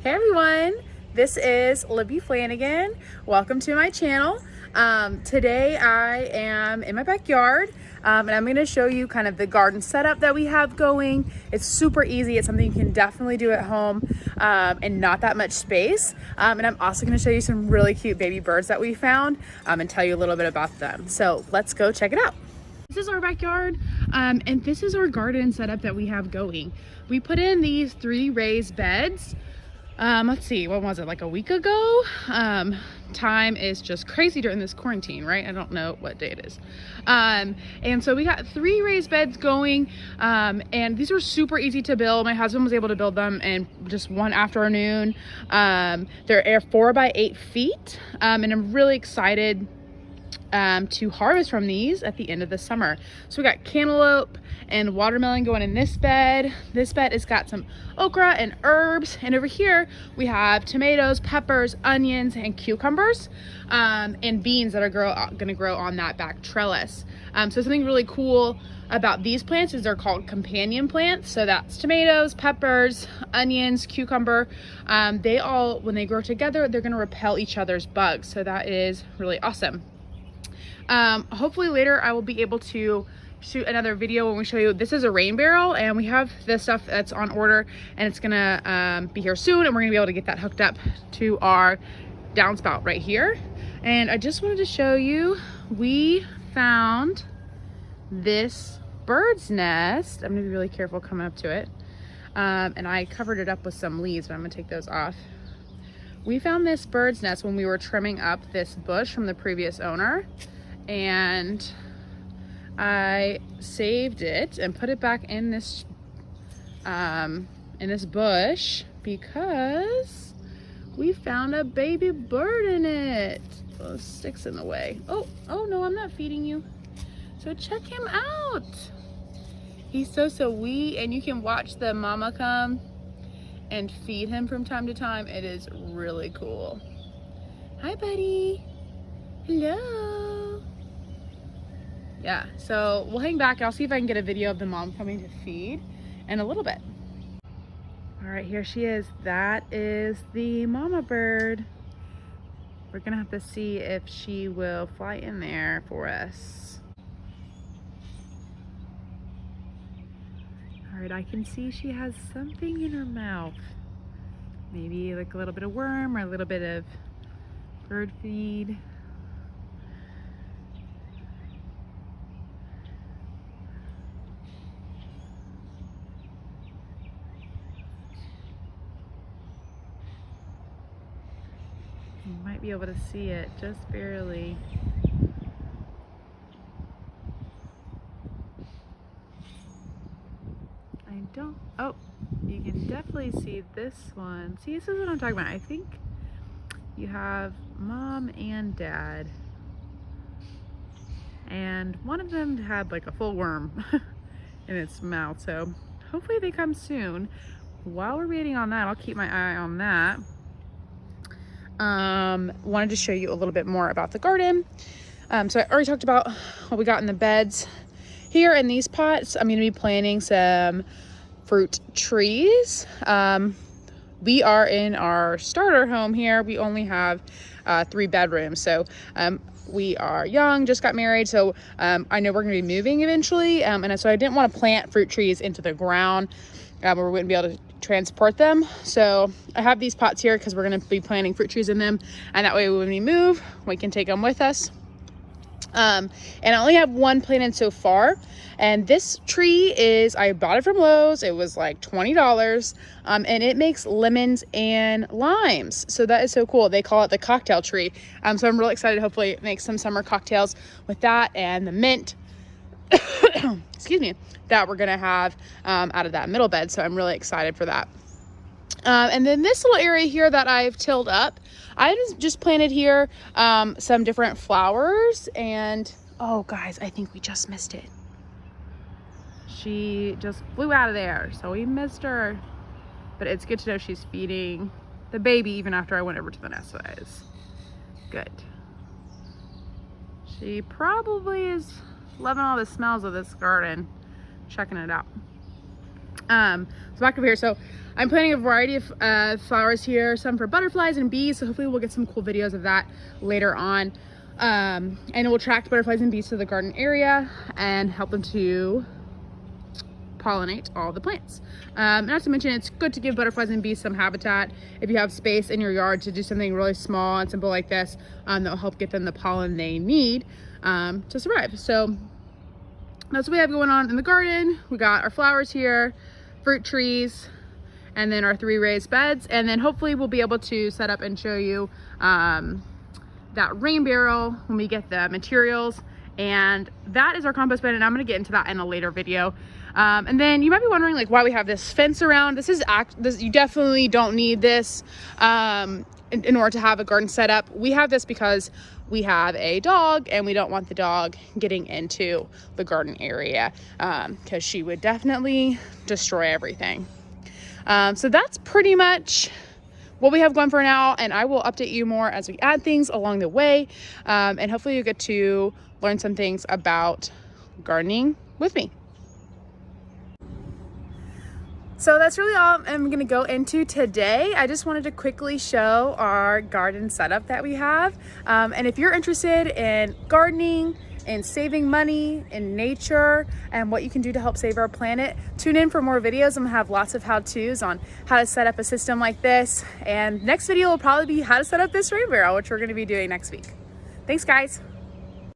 Hey everyone, this is Libby Flanagan. Welcome to my channel. Today I am in my backyard and I'm going to show you kind of the garden setup that we have going. It's super easy. It's something you can definitely do at home and not that much space. And I'm also going to show you some really cute baby birds that we found and tell you a little bit about them. So let's go check it out. This is our backyard and this is our garden setup that we have going. We put in these 3 raised beds. Let's see, what was it, like a week ago? Time is just crazy during this quarantine, right? I don't know what day it is. And so we got 3 raised beds going, and these were super easy to build. My husband was able to build them in just one afternoon. They're 4 by 8 feet, and I'm really excited to harvest from these at the end of the summer. So we got cantaloupe and watermelon going in this bed. This bed has got some okra and herbs, and over here we have tomatoes, peppers, onions, and cucumbers, and beans that are gonna grow on that back trellis. So something really cool about these plants is they're called companion plants. So that's tomatoes, peppers, onions, cucumber. They all, when they grow together, they're gonna repel each other's bugs. So that is really awesome. Hopefully later I will be able to shoot another video when we show you. This is a rain barrel, and we have this stuff that's on order, and it's gonna be here soon, and we're gonna be able to get that hooked up to our downspout right here. And I just wanted to show you, we found this bird's nest. I'm gonna be really careful coming up to it. And I covered it up with some leaves, but I'm gonna take those off. We found this bird's nest when we were trimming up this bush from the previous owner, and I saved it and put it back in this bush because we found a baby bird in it. Oh, sticks in the way. Oh no, I'm not feeding you. So check him out. He's so sweet, and you can watch the mama come and feed him from time to time. It is really cool. Hi, buddy. Hello. Yeah, so we'll hang back. I'll see if I can get a video of the mom coming to feed in a little bit. All right, here she is. That is the mama bird. We're gonna have to see if she will fly in there for us. All right, I can see she has something in her mouth. Maybe like a little bit of worm or a little bit of bird feed. You might be able to see it just barely. Oh, you can definitely see this one. See, this is what I'm talking about. I think you have mom and dad, and one of them had like a full worm in its mouth. So hopefully they come soon. While we're waiting on that, I'll keep my eye on that. Wanted to show you a little bit more about the garden. So I already talked about what we got in the beds. Here in these pots, I'm going to be planting some fruit trees. We are in our starter home here. We only have 3 bedrooms. So we are young, just got married. So I know we're going to be moving eventually. And so I didn't want to plant fruit trees into the ground where we wouldn't be able to transport them. So I have these pots here because we're going to be planting fruit trees in them. And that way when we move, we can take them with us. And I only have 1 planted so far, and this tree I bought it from Lowe's. It was like $20, and it makes lemons and limes. So that is so cool. They call it the cocktail tree. So I'm really excited to hopefully make some summer cocktails with that and the mint, excuse me, that we're gonna have out of that middle bed. So I'm really excited for that. And then this little area here that I've tilled up, I just planted here some different flowers, and oh guys, I think we just missed it. She just flew out of there, so we missed her. But it's good to know she's feeding the baby even after I went over to the nest. So that is good. She probably is loving all the smells of this garden, checking it out. So back over here. So I'm planting a variety of flowers here, some for butterflies and bees. So hopefully we'll get some cool videos of that later on. And it will attract butterflies and bees to the garden area and help them to pollinate all the plants. Not to mention, it's good to give butterflies and bees some habitat if you have space in your yard to do something really small and simple like this, that will help get them the pollen they need to survive. So that's what we have going on in the garden. We got our flowers here, fruit trees, and then our 3 raised beds. And then hopefully we'll be able to set up and show you that rain barrel when we get the materials. And that is our compost bin, and I'm gonna get into that in a later video. And then you might be wondering like why we have this fence around. This you definitely don't need this in order to have a garden set up. We have this because we have a dog and we don't want the dog getting into the garden area because she would definitely destroy everything. So that's pretty much what we have going for now, and I will update you more as we add things along the way, and hopefully you get to learn some things about gardening with me. So that's really all I'm gonna go into today. I just wanted to quickly show our garden setup that we have. And if you're interested in gardening and saving money in nature and what you can do to help save our planet, tune in for more videos. I'm gonna have lots of how-tos on how to set up a system like this. And next video will probably be how to set up this rain barrel, which we're gonna be doing next week. Thanks, guys.